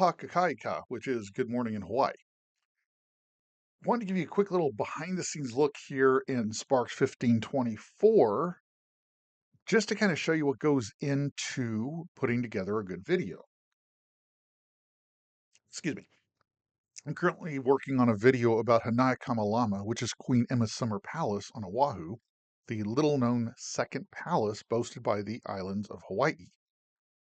Aloha Kakaika, which is good morning in Hawaii. Wanted to give you a quick little behind the scenes look here in Sparks 1524, just to kind of show you what goes into putting together a good video. Excuse me. I'm currently working on a video about Hanai which is Queen Emma's summer palace on Oahu, the little known second palace boasted by the islands of Hawaii.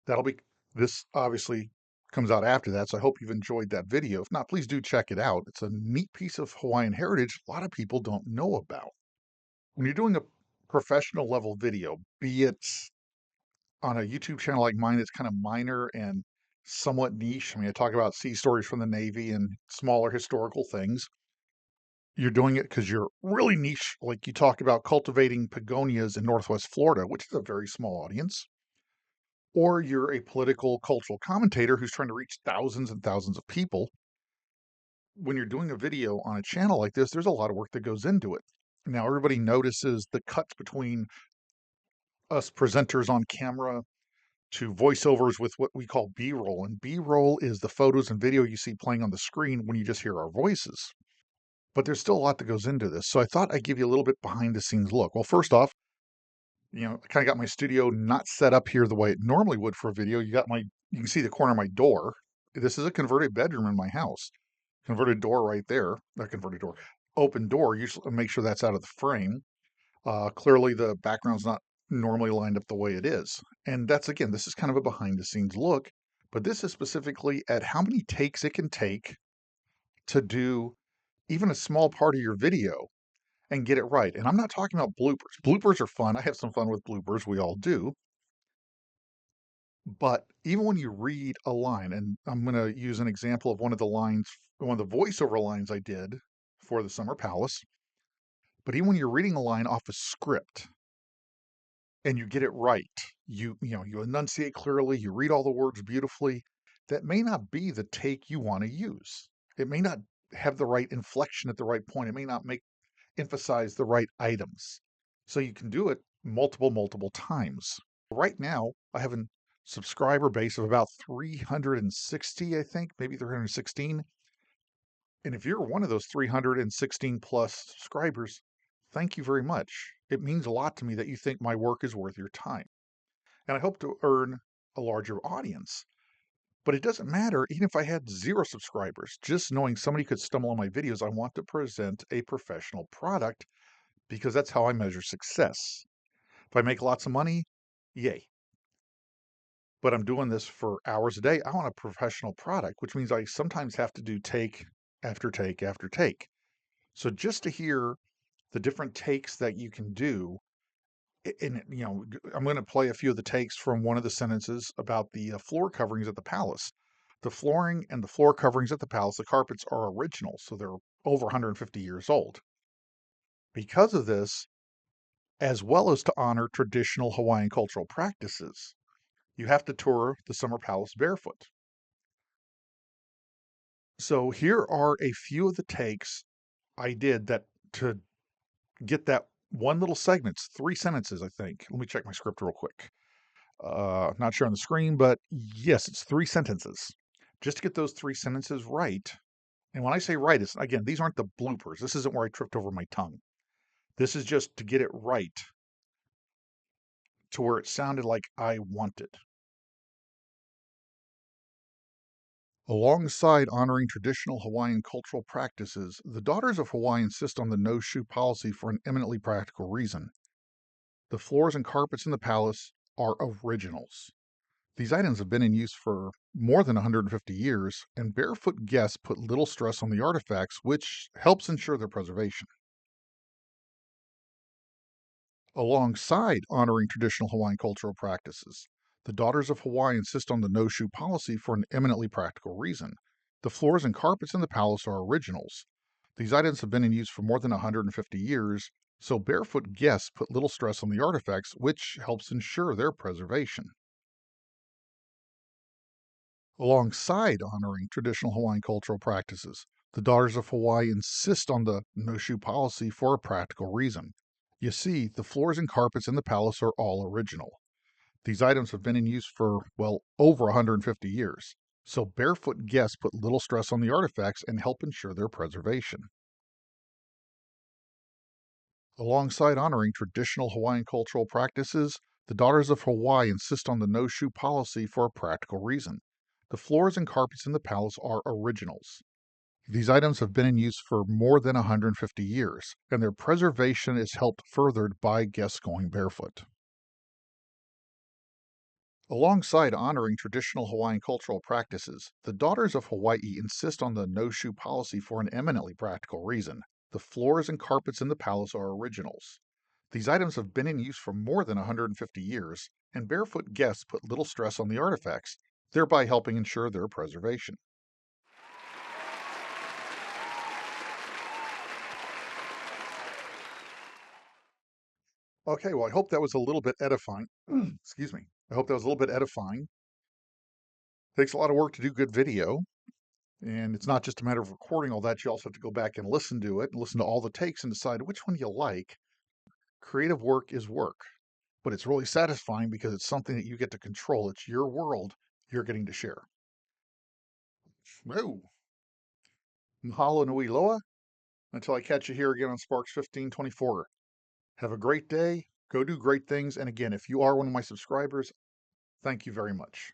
That'll be, this obviously comes out after that, so I hope you've enjoyed that video. If not, please do check it out. It's a neat piece of Hawaiian heritage a lot of people don't know about. When you're doing a professional level video, be it on a YouTube channel like mine that's kind of minor and somewhat niche. I mean, I talk about sea stories from the Navy and smaller historical things. You're doing it because you're really niche, like you talk about cultivating begonias in Northwest Florida, which is a very small audience, or you're a political cultural commentator who's trying to reach thousands and thousands of people. When you're doing a video on a channel like this, there's a lot of work that goes into it. Now, everybody notices the cuts between us presenters on camera to voiceovers with what we call B-roll. And B-roll is the photos and video you see playing on the screen when you just hear our voices. But there's still a lot that goes into this. So I thought I'd give you a little bit behind the scenes look. Well, first off, I kind of got my studio not set up here the way it normally would for a video. You can see the corner of my door. This is a converted bedroom in my house. Converted door right there. Not converted door. Open door. Usually make sure that's out of the frame. Clearly the background's not normally lined up the way it is. And that's, again, this is kind of a behind the scenes look, but this is specifically at how many takes it can take to do even a small part of your video and get it right. And I'm not talking about bloopers. Bloopers are fun. I have some fun with bloopers. We all do. But even when you read a line, and I'm going to use an example of one of the voiceover lines I did for the Summer Palace. But even when you're reading a line off a script and you get it right, you enunciate clearly, you read all the words beautifully, that may not be the take you want to use. It may not have the right inflection at the right point. It may not emphasize the right items. So you can do it multiple times. Right now, I have a subscriber base of about 360, I think, maybe 316. And if you're one of those 316 plus subscribers, thank you very much. It means a lot to me that you think my work is worth your time. And I hope to earn a larger audience. But it doesn't matter, even if I had 0 subscribers, just knowing somebody could stumble on my videos, I want to present a professional product because that's how I measure success. If I make lots of money, yay. But I'm doing this for hours a day. I want a professional product, which means I sometimes have to do take after take after take. So just to hear the different takes that you can do, and I'm going to play a few of the takes from one of the sentences about the floor coverings at the palace. The flooring and the floor coverings at the palace, the carpets are original, so they're over 150 years old. Because of this, as well as to honor traditional Hawaiian cultural practices, you have to tour the Summer Palace barefoot. So here are a few of the takes I did that to get that one little segment, 3 sentences, I think. Let me check my script real quick. Not sure on the screen, but yes, it's 3 sentences. Just to get those 3 sentences right. And when I say right, it's, again, these aren't the bloopers. This isn't where I tripped over my tongue. This is just to get it right to where it sounded like I wanted. Alongside honoring traditional Hawaiian cultural practices, the Daughters of Hawaii insist on the no shoe policy for an eminently practical reason. The floors and carpets in the palace are originals. These items have been in use for more than 150 years, and barefoot guests put little stress on the artifacts, which helps ensure their preservation. Alongside honoring traditional Hawaiian cultural practices, the Daughters of Hawaii insist on the no shoe policy for an eminently practical reason. The floors and carpets in the palace are originals. These items have been in use for more than 150 years, so barefoot guests put little stress on the artifacts, which helps ensure their preservation. Alongside honoring traditional Hawaiian cultural practices, the Daughters of Hawaii insist on the no shoe policy for a practical reason. You see, the floors and carpets in the palace are all original. These items have been in use for, well, over 150 years, So barefoot guests put little stress on the artifacts and help ensure their preservation. Alongside honoring traditional Hawaiian cultural practices, the Daughters of Hawaii insist on the no shoe policy for a practical reason. The floors and carpets in the palace are originals. These items have been in use for more than 150 years, and their preservation is helped furthered by guests going barefoot. Alongside honoring traditional Hawaiian cultural practices, the Daughters of Hawaii insist on the no shoe policy for an eminently practical reason. The floors and carpets in the palace are originals. These items have been in use for more than 150 years, and barefoot guests put little stress on the artifacts, thereby helping ensure their preservation. Okay, well, I hope that was a little bit edifying. Excuse me. I hope that was a little bit edifying. Takes a lot of work to do good video, and it's not just a matter of recording all that. You also have to go back and listen to it, and listen to all the takes and decide which one you like. Creative work is work, but it's really satisfying because it's something that you get to control. It's your world you're getting to share. Oh, mahalo nui loa. Until I catch you here again on Sparks 1524. Have a great day. Go do great things. And again, if you are one of my subscribers, thank you very much.